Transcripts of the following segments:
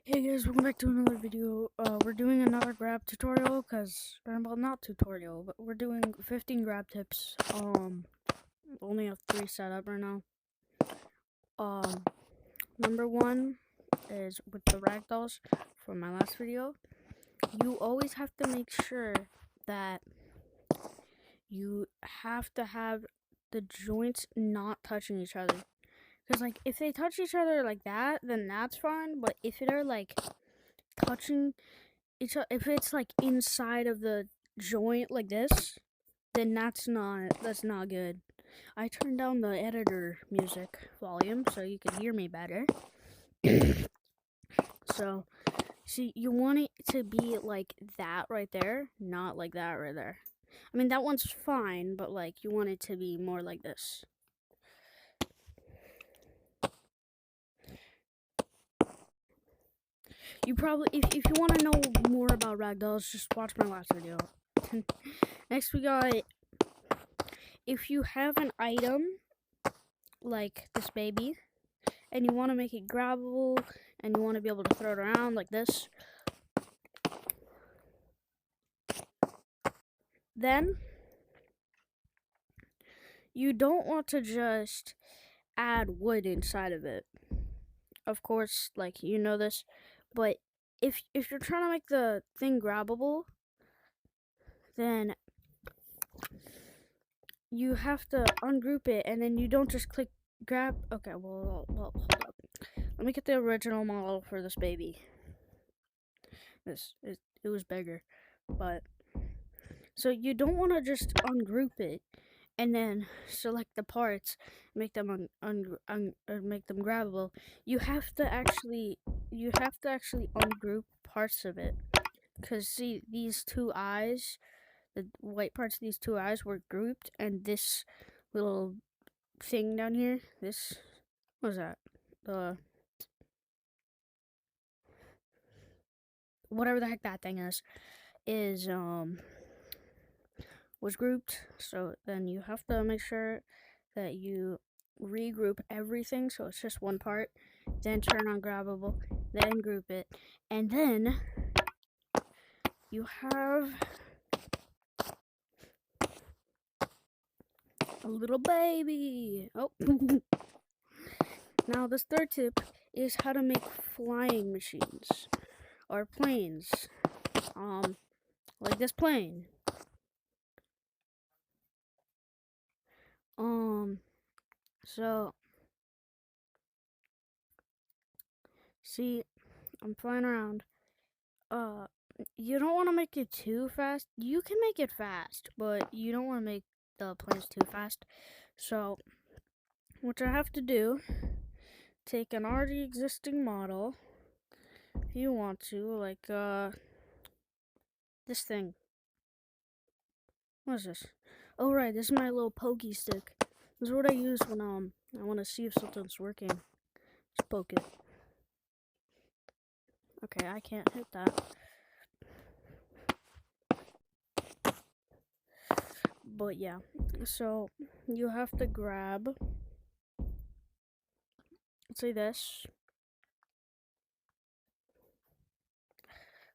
Hey guys, welcome back to another video. We're doing another grab tutorial, well, not tutorial, but we're doing 15 grab tips. Only have 3 set up right now. Um, Number 1 is with the ragdolls from my last video. You always have to make sure that you have to have the joints not touching each other. Because, like, if they touch each other like that, then that's fine, but if they're, like, touching if it's like inside of the joint like this, then that's not good. I turned down the editor music volume so you can hear me better. So, see, you want it to be like that right there, not like that right there. I mean, that one's fine, but like you want it to be more like this. You probably, if you want to know more about ragdolls, just watch my last video. Next, we got, if you have an item like this baby, and you want to make it grabbable, and you want to be able to throw it around like this, then you don't want to just add wood inside of it. Of course, like, you know this, but if you're trying to make the thing grabbable, then you have to ungroup it, and then you don't just click grab. Okay, well, hold up. Let me get the original model for this baby. It was bigger, but so you don't want to just ungroup it and then select the parts, make them make them grabbable. You have to actually ungroup parts of it, because see, these two eyes, the white parts of these two eyes were grouped, and this little thing down here, this, what is that? Whatever the heck that thing is was grouped. So then you have to make sure that you regroup everything so it's just one part, then turn on grabbable, then group it, and then you have a little baby. Oh. Now this third tip is how to make flying machines or planes, like this plane. So see, I'm flying around. You don't want to make it too fast. You can make it fast, but you don't want to make the planes too fast. So, what I have to do, take an already existing model, if you want to, like, this thing. What is this? Oh, right, this is my little pokey stick. This is what I use when, I want to see if something's working. Just poke it. Okay, I can't hit that. But yeah, so you have to grab, let's say this.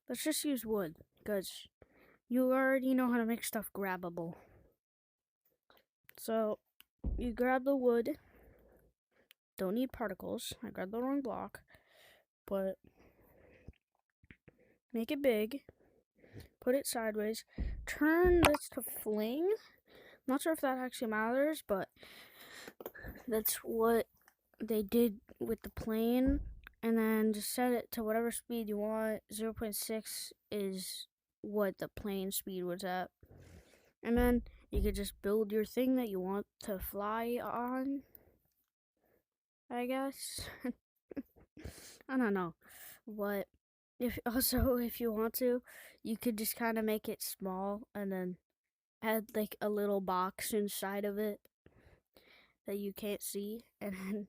Let's just use wood, because you already know how to make stuff grabbable. So, you grab the wood. Don't need particles. I grabbed the wrong block. But, make it big. Put it sideways. Turn this to fling. Not sure if that actually matters, but that's what they did with the plane. And then just set it to whatever speed you want. 0.6 is what the plane speed was at. And then you could just build your thing that you want to fly on, I guess. I don't know. But if you want to, you could just kind of make it small and then add like a little box inside of it that you can't see, and then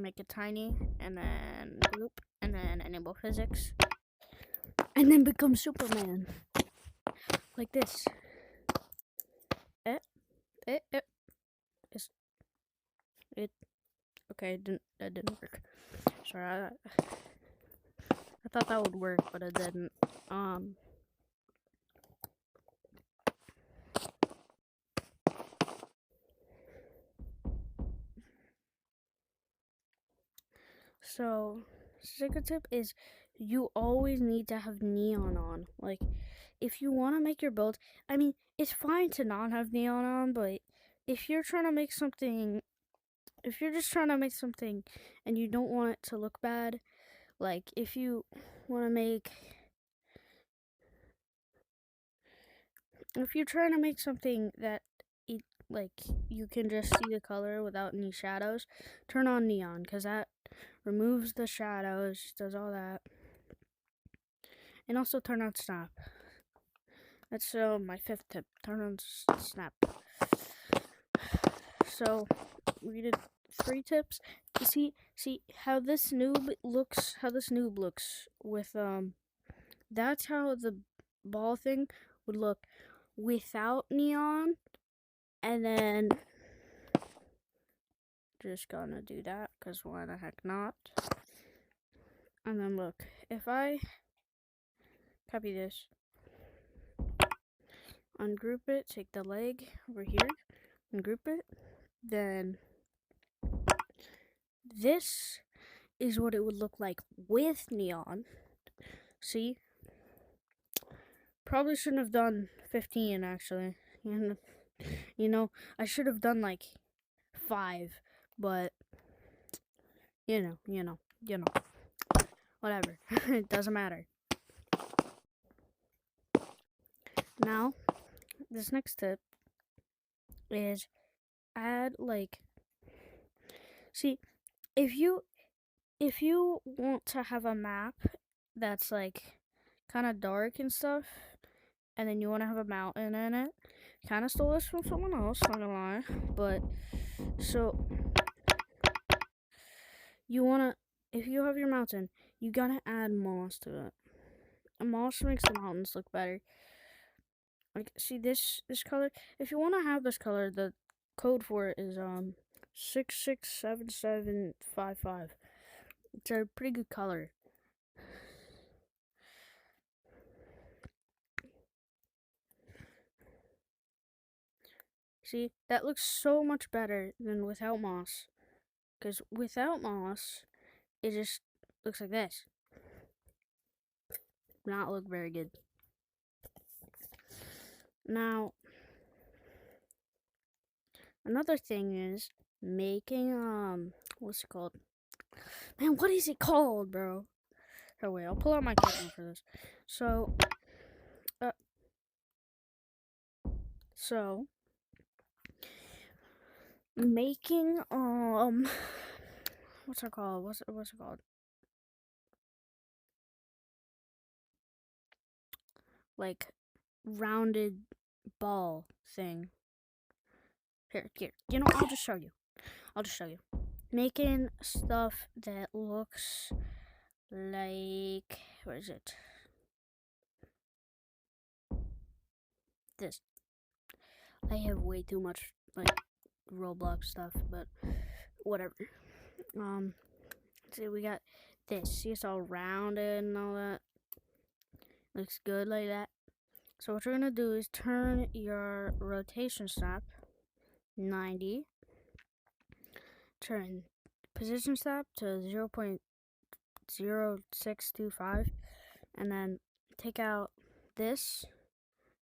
make it tiny, and then group, and then enable physics, and then become Superman like this. Is it okay? That didn't work. Sorry, I thought that would work, but it didn't. So, second tip is you always need to have neon on. Like, if you want to make your build, I mean, it's fine to not have neon on, but if you're trying to make something, if you're just trying to make something and you don't want it to look bad, like if you want to make, if you're trying to make something that like you can just see the color without any shadows, turn on neon, because that removes the shadows, does all that. And also turn on snap. That's my fifth tip. Turn on snap. So we did 3 tips. You see how this noob looks. How this noob looks with That's how the ball thing would look without neon. And then just gonna do that, because why the heck not? And then look, if I copy this, ungroup it, take the leg over here, ungroup it, then this is what it would look like with neon. See? Probably shouldn't have done 15, actually. You know, I should have done like 5, but you know. Whatever. It doesn't matter. Now, this next tip is add like, see, if you want to have a map that's like kind of dark and stuff, and then you want to have a mountain in it, kind of stole this from someone else, not gonna lie, but so you want to, if you have your mountain, you gotta add moss to it. And moss makes the mountains look better. Like, see this color, if you want to have this color, the code for it is 667755. It's a pretty good color. See, that looks so much better than without moss. Because without moss, it just looks like this. Not look very good. Now, another thing is making, what's it called? Man, what is it called, bro? Oh, wait, I'll pull out my camera for this. So, making, what's it called? What's it called? Like, rounded ball thing. Here, you know, I'll just show you. Making stuff that looks like, where is it? This. I have way too much, like, Roblox stuff, but whatever. See, we got this. See, it's all rounded and all that. Looks good like that. So what you're gonna do is turn your rotation snap 90. Turn position snap to 0.0625, and then take out this,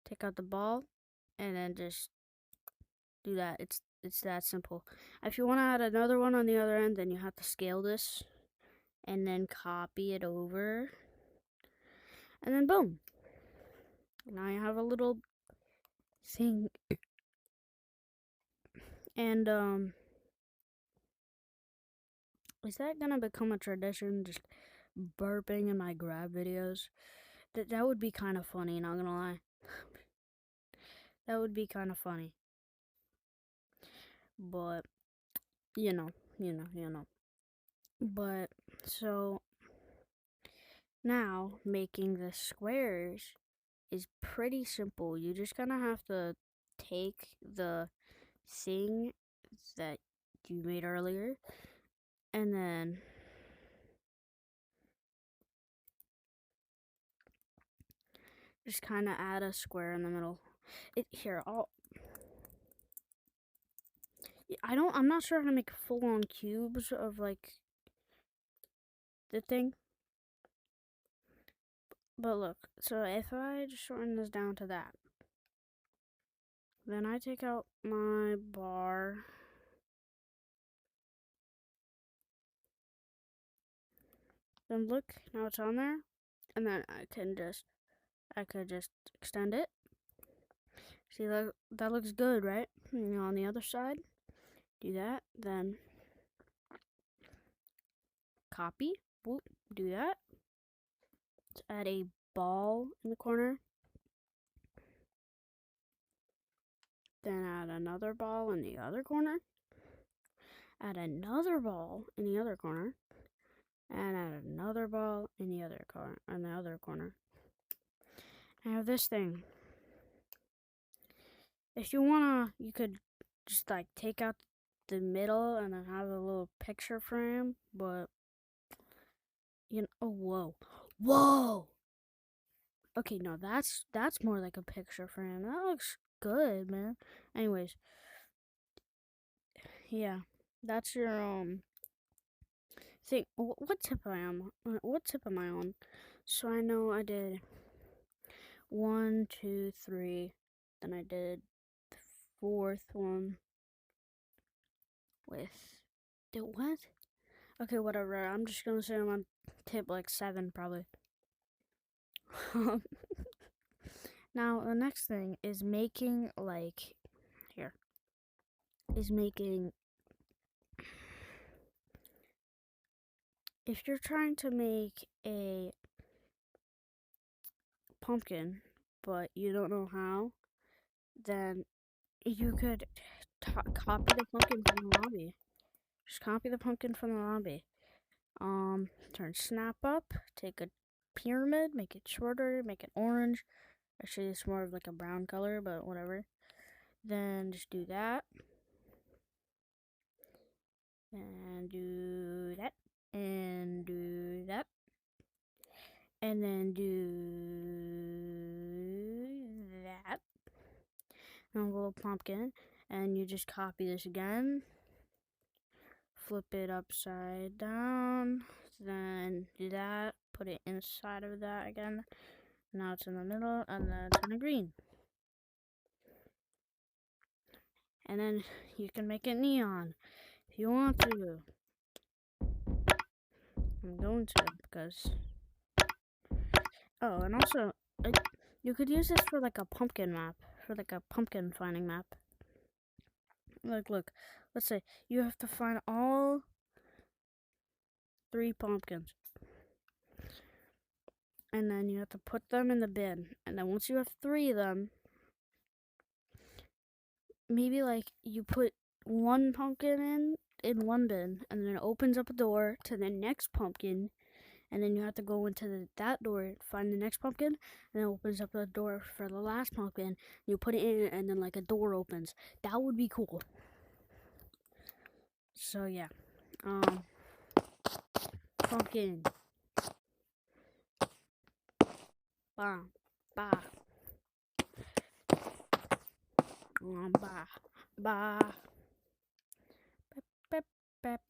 take out the ball, and then just do that. It's that simple. If you want to add another one on the other end, then you have to scale this and then copy it over, and then boom. Now you have a little thing. And is that gonna become a tradition, just burping in my grab videos? That would be kind of funny, not gonna lie. That would be kind of funny. But you know. But so now making the squares is pretty simple. You just gonna have to take the thing that you made earlier, and then just kind of add a square in the middle. I'm not sure how to make full-on cubes of like the thing. But look, so if I just shorten this down to that, then I take out my bar. Then look, now it's on there. And then I could just extend it. See, that looks good, right? And on the other side, do that, then copy, whoop, do that. Let's add a ball in the corner. Then add another ball in the other corner. Add another ball in the other corner. And add another ball in the other corner. I have this thing. If you wanna, you could just like take out the middle and then have a little picture frame, but oh, whoa. Okay, no, that's more like a picture frame. That looks good, man. Anyways, yeah, that's your thing. What tip am I on? What tip am I on? So I know I did 1, 2, 3. Then I did the 4th one with the what? Okay, whatever. I'm just gonna say I'm on tip like 7 probably. Now the next thing is making if you're trying to make a pumpkin but you don't know how, then you could copy the pumpkin from the lobby. Just copy the pumpkin from the lobby. Turn snap up, take a pyramid, make it shorter, make it orange. Actually, it's more of like a brown color, but whatever. Then just do that. And do that. And do that. And then do that. And a little pumpkin. And you just copy this again. Flip it upside down. Then do that. Put it inside of that again. Now it's in the middle. And then turn it green. And then you can make it neon if you want to. I'm going to because... Oh, and also, you could use this for like a pumpkin map. For like a pumpkin finding map. Like, look. Let's say you have to find all 3 pumpkins. And then you have to put them in the bin. And then once you have 3 of them, maybe like you put 1 pumpkin in 1 bin, and then it opens up a door to the next pumpkin, and then you have to go into that door, find the next pumpkin, and it opens up a door for the last pumpkin. You put it in, and then like a door opens. That would be cool. So yeah, pumpkin, bah, bah, bah, bah. Pep, pep.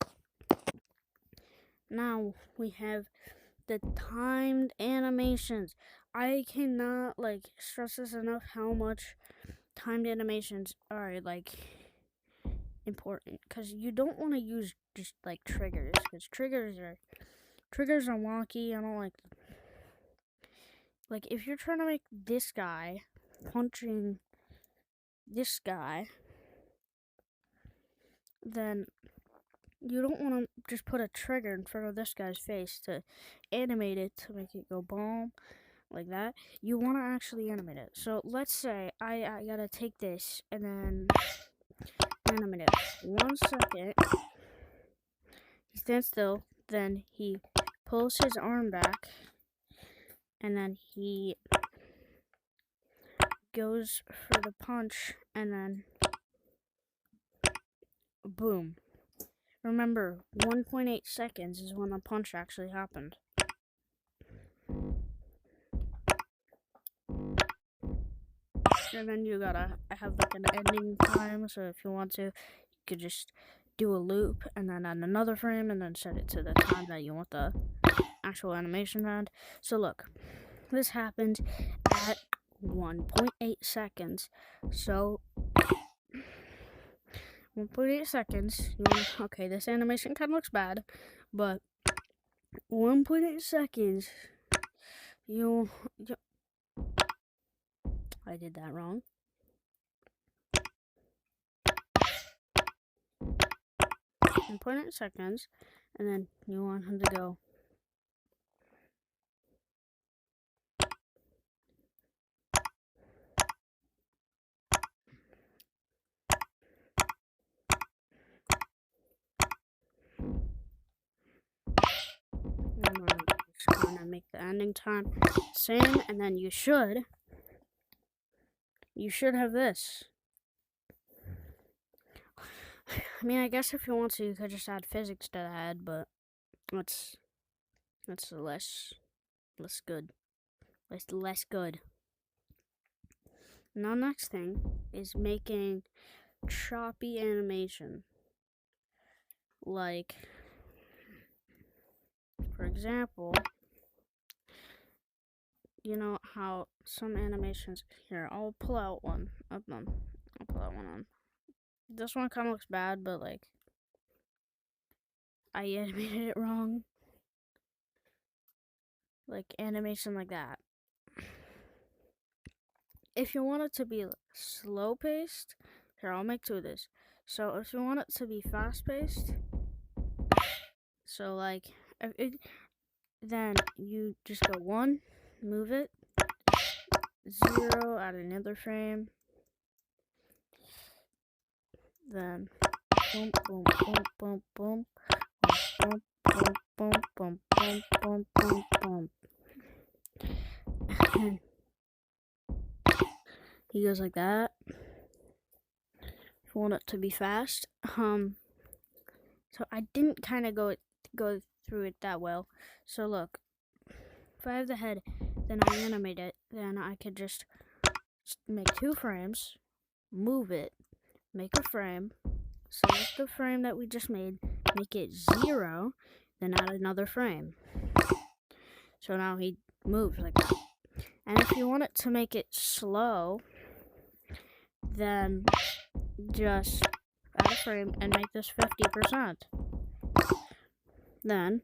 Now we have the timed animations. I cannot like stress this enough how much timed animations are like important, because you don't want to use just like triggers, because triggers are wonky. I don't like them. Like if you're trying to make this guy punching this guy, then you don't want to just put a trigger in front of this guy's face to animate it to make it go boom like that. You want to actually animate it. So let's say I gotta take this and then animate it. 1 second. He stands still. Then he pulls his arm back. And then he goes for the punch. And then boom. Remember, 1.8 seconds is when the punch actually happened. And then you gotta have like an ending time, so if you want to, you could just do a loop and then add another frame and then set it to the time that you want the actual animation to end. So look, this happened at 1.8 seconds. So 1.8 seconds. Okay, this animation kind of looks bad, but 1.8 seconds. I did that wrong. 1.8 seconds, and then you want him to go. I'm just gonna make the ending time same, and then you should have this. I mean, I guess if you want to, you could just add physics to the head, but that's less good. Less good. Now, next thing is making choppy animation. Like, for example, you know how some animations here. I'll pull out one of them. I'll pull out one on. This one kind of looks bad, but like I animated it wrong. Like animation like that. If you want it to be slow paced, here I'll make two of this. So if you want it to be fast paced, so like then you just go 1, move it, 0, add another frame, then boom, boom, boom, boom, boom, boom, boom, boom, boom, boom, boom, boom, boom. And he goes like that. If you want it to be fast, so I didn't kind of go through it that well. So look, if I have the head, then I animate it, then I could just make 2 frames, move it, make a frame, select the frame that we just made, make it 0, then add another frame. So now he moves like that. And if you want it to make it slow, then just add a frame and make this 50%. Then,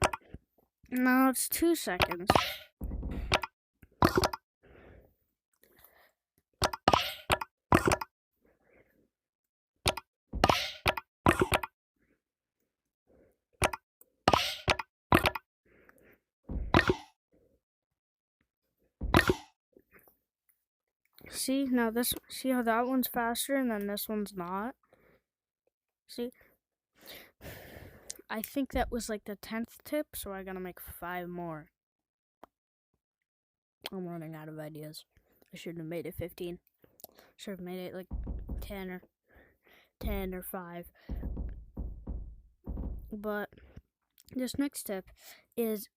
now it's 2 seconds. See, now see how that one's faster and then this one's not? See? I think that was like the 10th tip, so I gotta make 5 more. I'm running out of ideas. I should have made it 15. Should have made it like 10 or 5. But this next tip is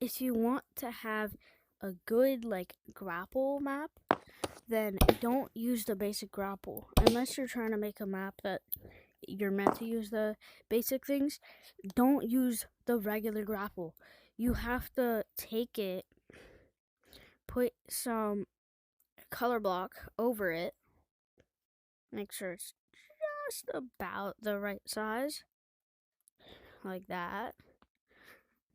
if you want to have a good like grapple map, then don't use the basic grapple unless you're trying to make a map that you're meant to use the basic things. Don't use the regular grapple. You have to take it, put some color block over it, make sure it's just about the right size, like that.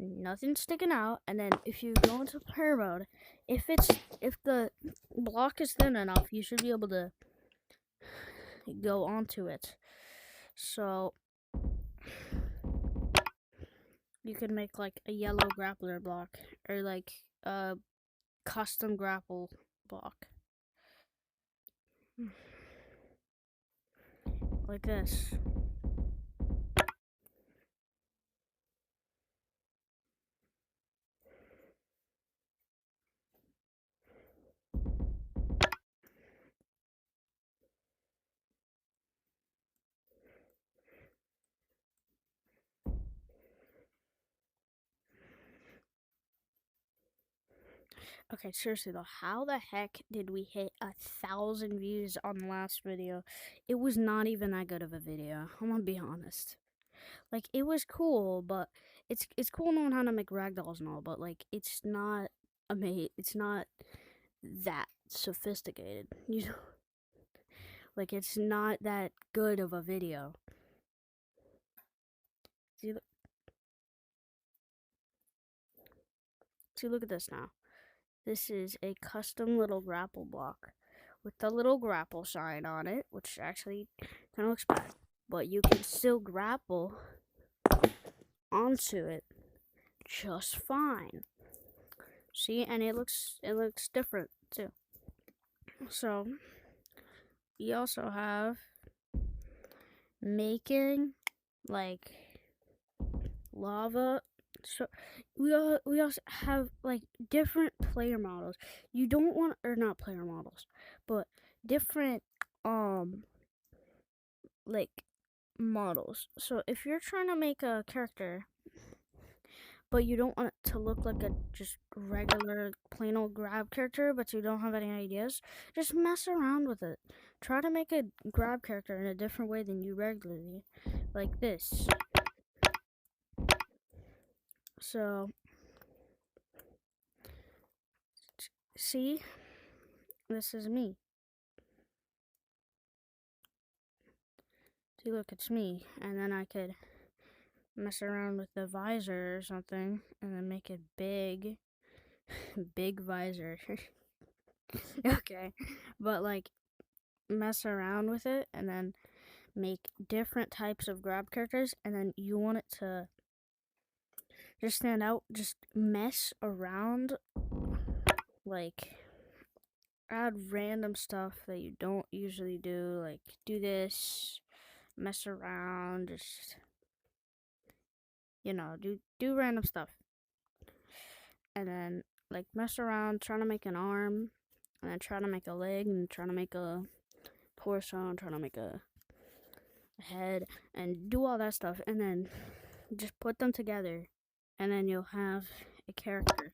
Nothing sticking out. And then if you go into player mode, if the block is thin enough, you should be able to go onto it. So you can make like a yellow grappler block or like a custom grapple block. Like this. Okay, seriously though, how the heck did we hit 1,000 views on the last video? It was not even that good of a video. I'm gonna be honest. Like, it was cool, but it's cool knowing how to make ragdolls and all, but like, it's not it's not that sophisticated. You know, like it's not that good of a video. See, look at this now. This is a custom little grapple block with the little grapple sign on it, which actually kind of looks bad, but you can still grapple onto it just fine. See, and it looks different too. So we also have making like lava. So we also have like different player models. You don't want, or not player models, but different like models. So if you're trying to make a character but you don't want it to look like a just regular plain old grab character, but you don't have any ideas, just mess around with it. Try to make a grab character in a different way than you regularly, like this. So, see, this is me. See, look, it's me. And then I could mess around with the visor or something, and then make it big. Big visor. Okay, but like, mess around with it, and then make different types of grab characters, and then you want it to just stand out. Just mess around, like add random stuff that you don't usually do, like do this, mess around, just, you know, do random stuff, and then like mess around trying to make an arm, and then try to make a leg, and try to make a torso, and try to make a head, and do all that stuff, and then just put them together, and then you'll have a character.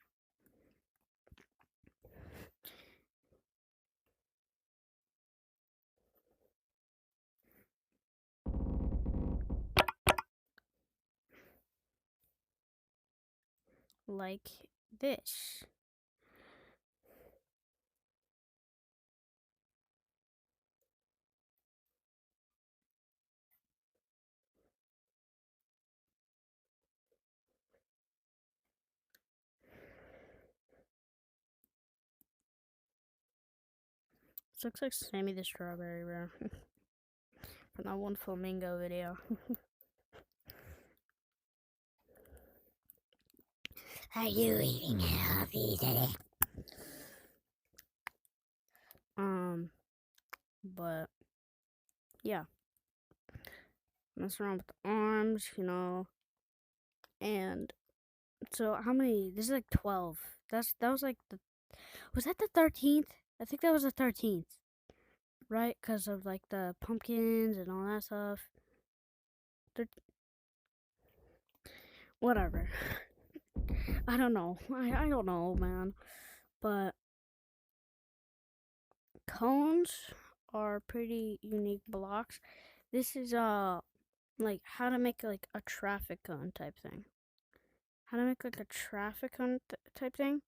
Like this. This looks like Sammy the Strawberry, bro. From that one Flamingo video. Are you eating healthy today? But yeah, mess around with the arms, you know, and so how many? This is like 12. That was like was that the 13th? I think that was the 13th, right? Because of like the pumpkins and all that stuff. Whatever. I don't know. I don't know, man. But cones are pretty unique blocks. This is like how to make like a traffic cone type thing. How to make like a traffic cone type thing.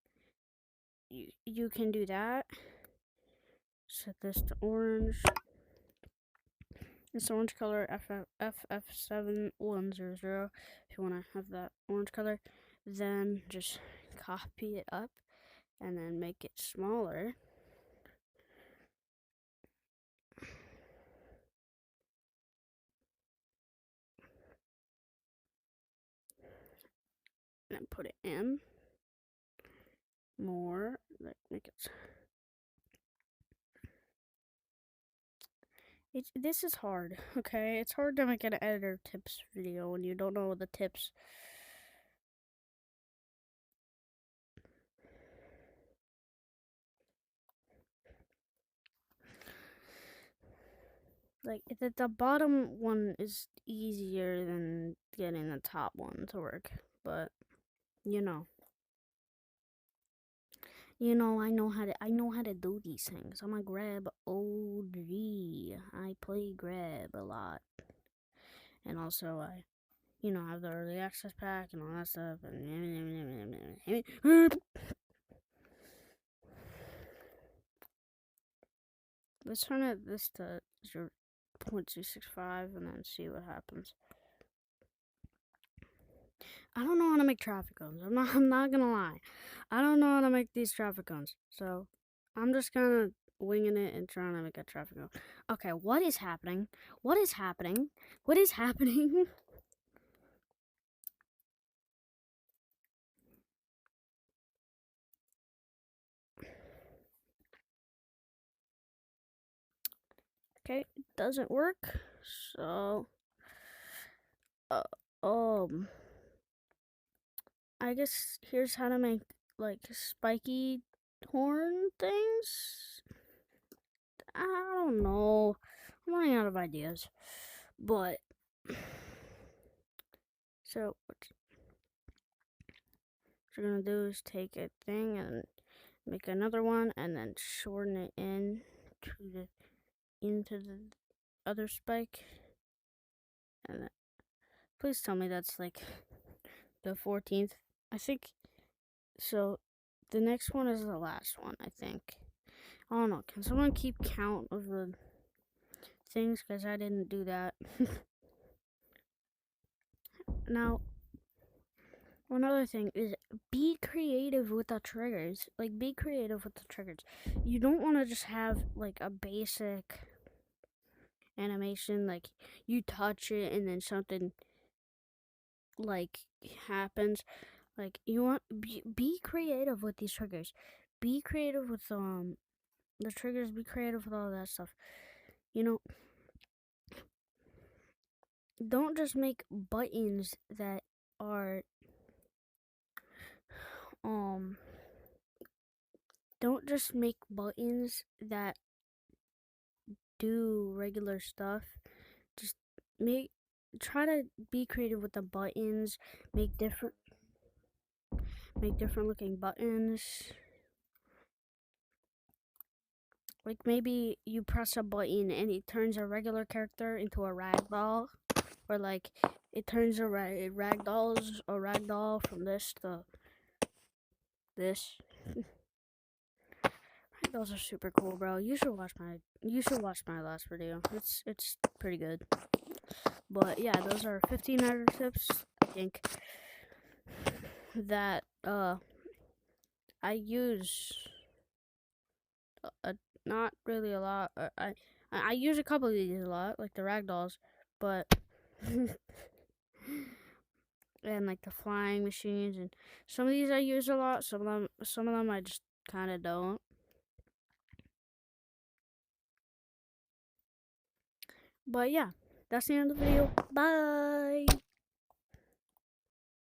You can do that. Set this to orange. It's orange color FF7100 if you want to have that orange color. Then just copy it up and then make it smaller. And then put it in more, like make it. This is hard, okay? It's hard to make an editor tips video when you don't know the tips. Like, the bottom one is easier than getting the top one to work, but, you know. You know, I know how to do these things. I'm a grab OG. I play grab a lot. And also I have the early access pack and all that stuff and let's turn this to 0.265 and then see what happens. I don't know how to make traffic cones. I'm not gonna lie. I don't know how to make these traffic cones. So I'm just kinda winging it and trying to make a traffic cone. Okay, what is happening? What is happening? What is happening? Okay, it doesn't work. So uh, um I guess here's how to make like spiky horn things. I don't know. I'm running out of ideas. But so what you're gonna do is take a thing and make another one and then shorten it into the other spike. And then, please tell me that's like the 14th. I think so. The next one is the last one, I think. I don't know. Can someone keep count of the things? Because I didn't do that. Now, one other thing is be creative with the triggers. Like, be creative with the triggers. You don't want to just have, like, a basic animation. Like, you touch it and then something, like, happens. Like, you want be creative with these triggers. Be creative with the triggers. Be creative with all that stuff. You know, don't just make buttons that are don't just make buttons that do regular stuff. Just try to be creative with the buttons. Make different looking buttons. Like maybe you press a button and it turns a regular character into a ragdoll, or like it turns a ragdoll from this to this. Ragdolls are super cool, bro. You should watch my last video. It's pretty good. But yeah, those are 15 other tips I think that I use not really a lot. I use a couple of these a lot, like the ragdolls, but and like the flying machines, and some of these I use a lot. Some of them I just kind of don't. But yeah, that's the end of the video. Bye.